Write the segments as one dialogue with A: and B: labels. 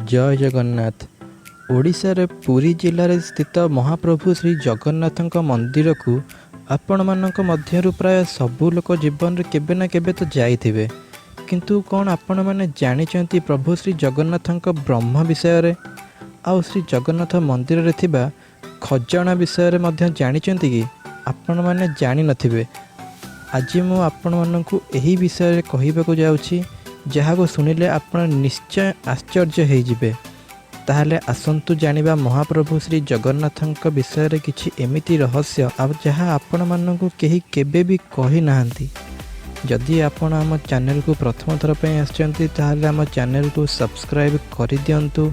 A: जय जगन्नाथ। ओडिशार पुरी जिले स्थित महाप्रभु श्री जगन्नाथ मंदिर को आपण मानक मध्यरु प्राय सबु लोक जीवन रे केबे ना केबे तो जाइथिबे, किंतु कौन आपण माने जानिचंती प्रभु श्री जगन्नाथ ब्रह्म विषय रे आउ श्री जगन्नाथ मंदिर रे थिबा खजाना विषय रे मध्य जानिचंती कि आपण माने जानि नथिबे। आज मु आपण मानकु एही विषय रे कहिबाकू जाउछि, जहाँ को शुणिले आपण निश्चय आश्चर्य हो जिबे। ताहले आसंतु जानिबा महाप्रभु श्री जगन्नाथ विषय रे किछि एमिति रहस्य जहाँ आपण मानकु केही केबे भी कहि नाहंती। जदि आपण आम चैनल को प्रथम थर पे आछंती ताहले आम चैनल को सब्सक्राइब कर दियंतु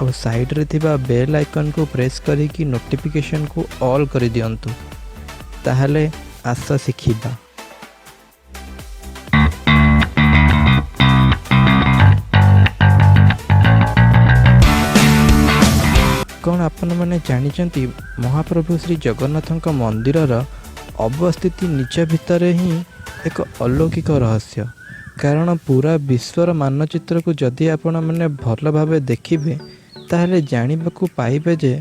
A: और साइड रे थिबा बेल आइकन को प्रेस करिकी नोटिफिकेशन को ऑल कर दियंतु। ताहले आशा शिखिबा। कौन आपण मैंने जानिचंती महाप्रभु श्री जगन्नाथ मंदिरर अवस्थिति निज भितर ही एक अलौकिक रहस्य। कारण पूरा विश्वर मानचित्र को जदि आपण मैंने भल भाव देखिबे ताहले जानिबाकू पाइबे जे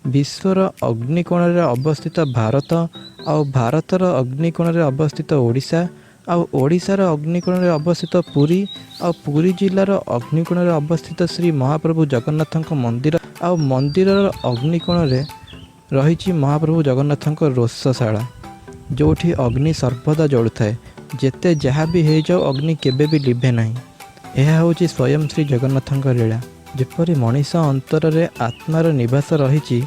A: विश्वर अग्निकोण रे अवस्थित भारत आउ भारतर अग्निकोण रे अवस्थित ओडिशा आउ ओडिशार अग्निकोण रे अवस्थित पुरी आउ पुरी जिलार अग्निकोण रे अवस्थित श्री महाप्रभु जगन्नाथ मंदिर आउ मंदिर अग्निकोण रे रही महाप्रभु जगन्नाथ रोषशाला, जोठी अग्नि सर्वदा जलु थाए। जेते जहाँ भी हो जाओ अग्नि केबे भी लिभे नहीं। यह हूँ स्वयं श्री जगन्नाथ लीला। जेपरि मनीष अंतर रे आत्मार निवास रही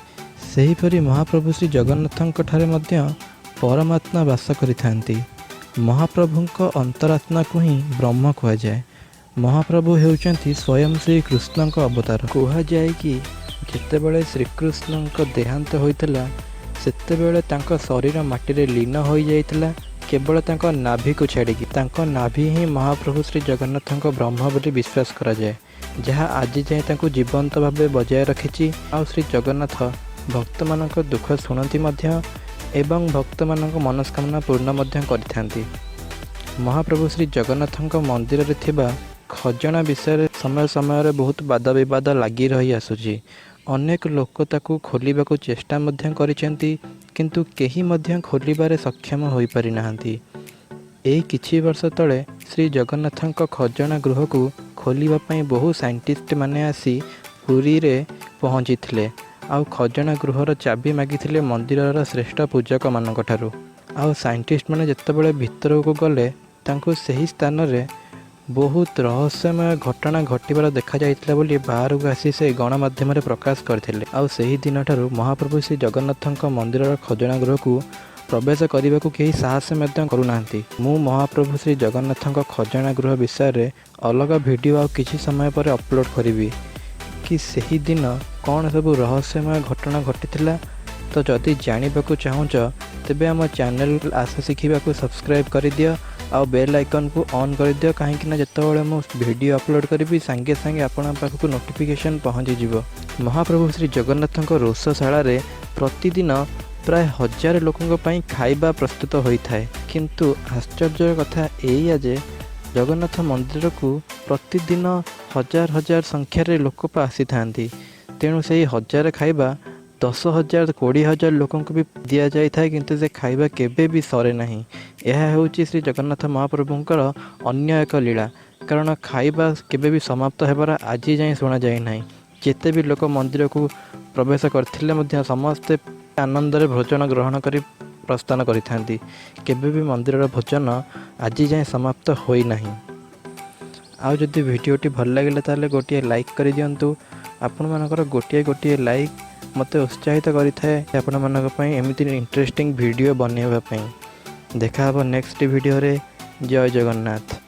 A: सेहीपरि महाप्रभु श्री जगन्नाथ ठारे मध्य परमात्मा वास करिथांती। महाप्रभुंक अंतरात्मा को ही ब्रह्म कह जाए। महाप्रभु हेउचंती स्वयं श्री कृष्णक अवतार। कह जाए कि जेतेबेले श्रीकृष्णक देहांत होइतला सेतेबेले तांको शरीर माटी रे लीन हो जाइतला, केवल तांको नाभि को छाड़िकी। तांको नाभि ही महाप्रभु श्री जगन्नाथ ब्रह्म बोली विश्वास करा जाए, जहाँ आज जाए तांको जीवंत भावे बजाय रखिछि। आ श्री जगन्नाथ भक्त मानक दुख शुणती मध्य एवं भक्त मानक मनस्कामना पूर्ण मध्य करिथांती। महाप्रभु श्री जगन्नाथ मंदिर रे थिबा खजाना विषय समय समय बहुत वाद विवाद लगी रही आसुची। अनेक लोक ताकू खोलिबाकू चेष्टा मध्य करिसेंती, किंतु केही मध्य खोलिबारे सक्षम होई पारि नाहंती। एई किछि वर्ष तले श्री जगन्नाथ खजाना गृह को खोलिबा पई बहु साइंटिस्ट माने आसी पुरी रे पहुंची थिले। आउ खजाना गृहर चाबी मागिथिले मंदिरर श्रेष्ठ पूजक मानक ठारू। आउ साइंटिस्ट माने जेतेबेले भितर को गले तांको सही स्थान रे बहुत रहस्यमय घटना घटिबार देखा जाइतला बोली बाहर को आसी से गणमाध्यम प्रकाश करथिले। आउ सही दिन ठारू महाप्रभु श्री जगन्नाथ मंदिरर खजाना गृह को प्रवेश करने को कहीं साहस मध्य करूनांती। मु महाप्रभु श्री जगन्नाथ खजाना गृह विषय रे अलग वीडियो आ किछि समय पर अपलोड करी कि सही दिन कौन सब रहस्यमय घटना घटी। तो जदि जानवाक चाहूच तेबे आम चैनल आशा शिखिबा को सब्सक्राइब कर दियो आउ बेल आइकन को ऑन कर दियो, कहीं जितेबाला मु वीडियो अपलोड करी सांगे सांगे आपण पाखक नोटिफिकेशन पहुँची जिवो। महाप्रभु श्री जगन्नाथ रोषशाला रे प्रतिदिन प्राय 1000 लोकों पई खाइबा प्रस्तुत होता है। किंतु आश्चर्य कथा एया जे जगन्नाथ मंदिर को प्रतिदिन 1000 संख्यार लोक आसी थांती। तेणु से 1000 खाइबा 10,000 20,000 लोकों को भी दि जाए था, किंतु से खाइबा केबे भी सरे नहीं। यह होची श्री जगन्नाथ महाप्रभुंकर अन्य एक लीला। कारण खाइबा केबे भी समाप्त होबार आज जाए शुणा जाए नहीं। जेते भी लोक मंदिर को प्रवेश करथिले मध्य समस्ते आनंद रे भोजन ग्रहण करी प्रस्थान करिथांती। केबे भी मंदिर भोजन आज जाए समाप्त होई नहीं। आउ जदि वीडियोटी भल लगे ताले गोटे लाइक कर दियंतु। आपण मानकर गोटे लाइक मते उत्साहित करिथाए आपण मानक पई एमिति इंटरेस्टिंग वीडियो बनेबा पई। देखा हबो नेक्स्ट वीडियो रे। जय जगन्नाथ।